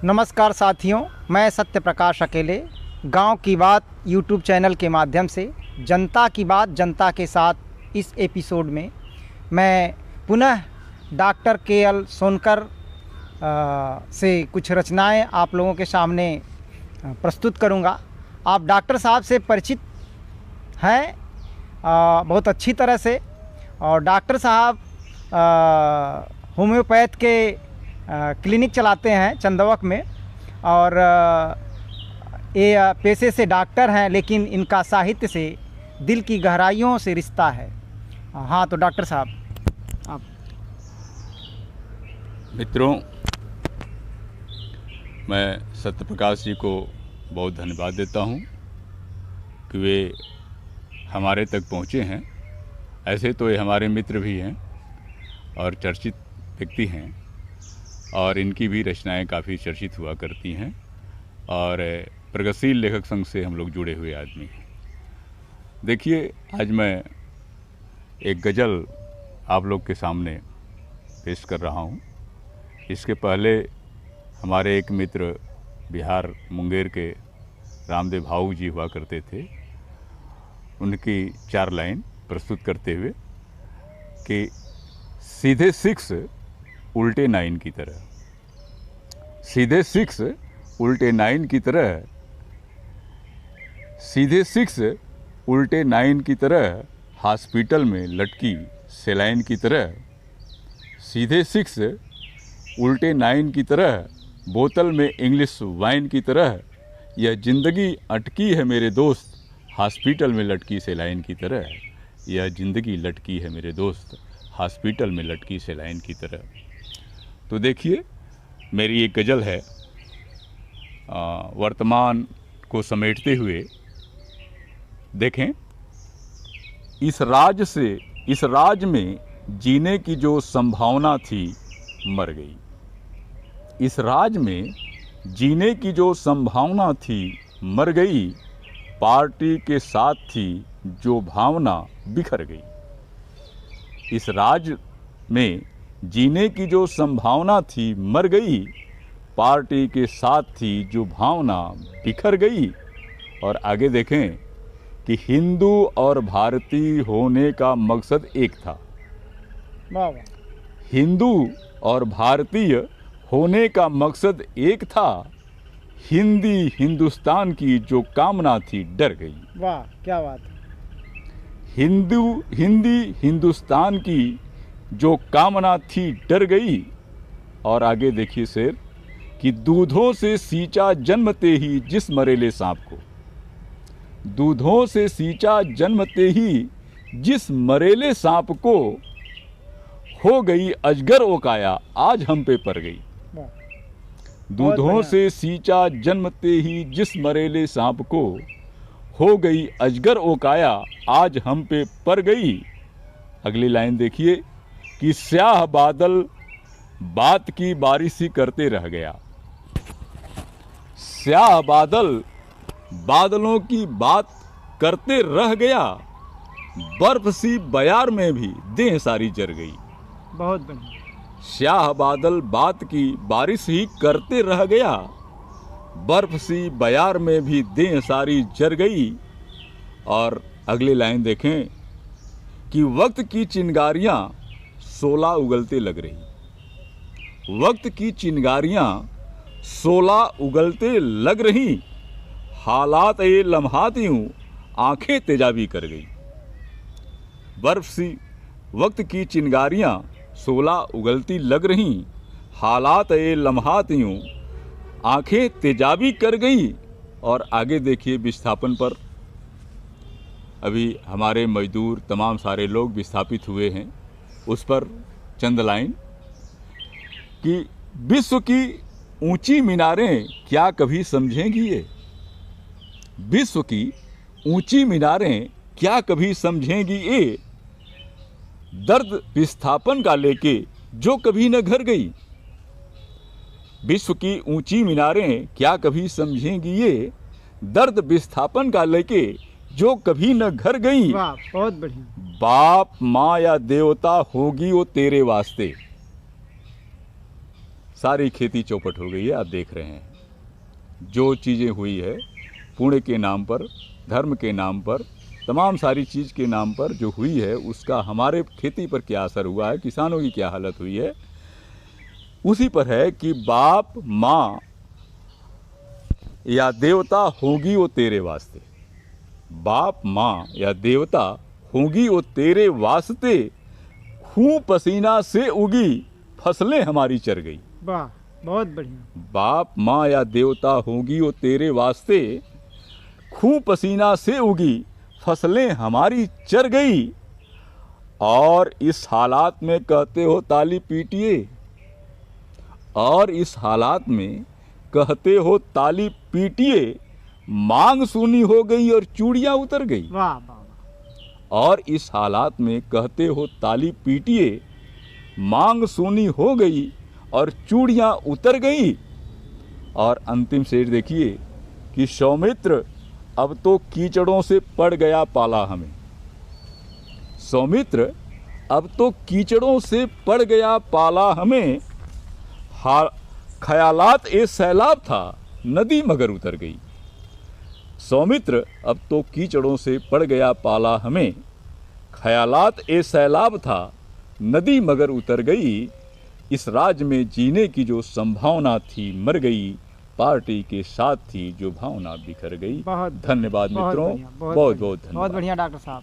नमस्कार साथियों, मैं सत्य प्रकाश अकेले गांव की बात यूट्यूब चैनल के माध्यम से जनता की बात जनता के साथ इस एपिसोड में मैं पुनः डॉक्टर के.एल. सोनकर से कुछ रचनाएं आप लोगों के सामने प्रस्तुत करूंगा। आप डॉक्टर साहब से परिचित हैं बहुत अच्छी तरह से, और डॉक्टर साहब होम्योपैथ के क्लिनिक चलाते हैं चंदवक में, और ये पेशे से डॉक्टर हैं, लेकिन इनका साहित्य से दिल की गहराइयों से रिश्ता है। हाँ, तो डॉक्टर साहब आप। मित्रों, मैं सत्य प्रकाश जी को बहुत धन्यवाद देता हूँ कि वे हमारे तक पहुँचे हैं। ऐसे तो ये हमारे मित्र भी हैं और चर्चित व्यक्ति हैं, और इनकी भी रचनाएं काफ़ी चर्चित हुआ करती हैं, और प्रगतिशील लेखक संघ से हम लोग जुड़े हुए आदमी हैं। देखिए, आज मैं एक गज़ल आप लोग के सामने पेश कर रहा हूँ। इसके पहले हमारे एक मित्र बिहार मुंगेर के रामदेव भाऊ जी हुआ करते थे, उनकी 4 लाइन प्रस्तुत करते हुए कि सीधे 6 उल्टे 9 की तरह, सीधे 6 उल्टे 9 की तरह, सीधे 6 उल्टे 9 की तरह, हॉस्पिटल में लटकी सेलाइन की तरह, सीधे 6 उल्टे 9 की तरह, बोतल में इंग्लिश वाइन की तरह, यह ज़िंदगी अटकी है मेरे दोस्त, हॉस्पिटल में लटकी सेलाइन की तरह, यह ज़िंदगी लटकी है मेरे दोस्त, हॉस्पिटल में लटकी सेलाइन की तरह। तो देखिए, मेरी एक गज़ल है वर्तमान को समेटते हुए। देखें, इस राज में जीने की जो संभावना थी मर गई, इस राज में जीने की जो संभावना थी मर गई, पार्टी के साथ थी जो भावना बिखर गई, इस राज में जीने की जो संभावना थी मर गई, पार्टी के साथ थी जो भावना बिखर गई। और आगे देखें कि हिंदू और भारतीय होने का मकसद एक था, हिंदू और भारतीय होने का मकसद एक था, हिंदी हिंदुस्तान की जो कामना थी डर गई। वाह, क्या बात है। हिंदी हिंदुस्तान की जो कामना थी डर गई। और आगे देखिए शेर कि दूधों से सींचा जन्मते ही जिस मरेले सांप को, दूधों से सींचा जन्मते ही जिस मरेले सांप को, हो गई अजगर वो काया आज हम पे पर गई। दूधों से सींचा जन्मते ही जिस मरेले सांप को, हो गई अजगर ओ काया आज हम पे पर गई। अगली लाइन देखिए कि स्याह बादल बात की बारिश ही करते रह गया, स्याह बादल बादलों की बात करते रह गया, बर्फ सी बयार में भी देह सारी जर गई। बहुत बढ़िया। स्याह बादल बात की बारिश ही करते रह गया, बर्फ सी बयार में भी देह सारी जर गई। और अगली लाइन देखें कि वक्त की चिंगारियां 16 उगलते लग रही, वक्त की चिंगारियां 16 उगलते लग रही, हालात ये लम्हात यूं आंखें तेजाबी कर गई। बर्फ सी वक्त की चिंगारियां 16 उगलती लग रही, हालात ये लम्हात यूं आंखें तेजाबी कर गई। और आगे देखिए, विस्थापन पर अभी हमारे मजदूर तमाम सारे लोग विस्थापित हुए हैं, उस पर चंद लाइन कि विश्व की ऊंची मीनारें क्या कभी समझेंगी ये, विश्व की ऊंची मीनारें क्या कभी समझेंगी ये, दर्द विस्थापन का लेके जो कभी न घर गई, विश्व की ऊंची मीनारें क्या कभी समझेंगी ये, दर्द विस्थापन का लेके जो कभी न घर गई। वाह, बहुत बढ़िया। बाप माँ या देवता होगी वो तेरे वास्ते, सारी खेती चौपट हो गई है। आप देख रहे हैं जो चीज़ें हुई है पुण्य के नाम पर, धर्म के नाम पर, तमाम सारी चीज़ के नाम पर जो हुई है उसका हमारे खेती पर क्या असर हुआ है, किसानों की क्या हालत हुई है, उसी पर है कि बाप माँ या देवता होगी वो तेरे वास्ते, बाप माँ या देवता होगी वो तेरे वास्ते, खून पसीना से उगी फसलें हमारी चर गई। वाह, बहुत बढ़िया। बाप माँ या देवता होगी वो तेरे वास्ते, खून पसीना से उगी फसलें हमारी चर गई, और इस हालात में कहते हो ताली पीटिए, और इस हालात में कहते हो ताली पीटिए, मांग सूनी हो गई और चूड़ियां उतर गई। वाह वाह। और इस हालात में कहते हो ताली पीटिए, मांग सूनी हो गई और चूड़ियां उतर गई। और अंतिम शेर देखिए कि सौमित्र अब तो कीचड़ों से पड़ गया पाला हमें, सौमित्र अब तो कीचड़ों से पड़ गया पाला हमें, ख्यालात ए सैलाब था नदी मगर उतर गई। सौमित्र अब तो कीचड़ों से पड़ गया पाला हमें, ख्यालात ए सैलाब था नदी मगर उतर गई, इस राज में जीने की जो संभावना थी मर गई, पार्टी के साथ थी जो भावना बिखर गई। बहुत धन्यवाद मित्रों, बहुत बहुत धन्यवाद। बहुत बढ़िया डॉक्टर साहब।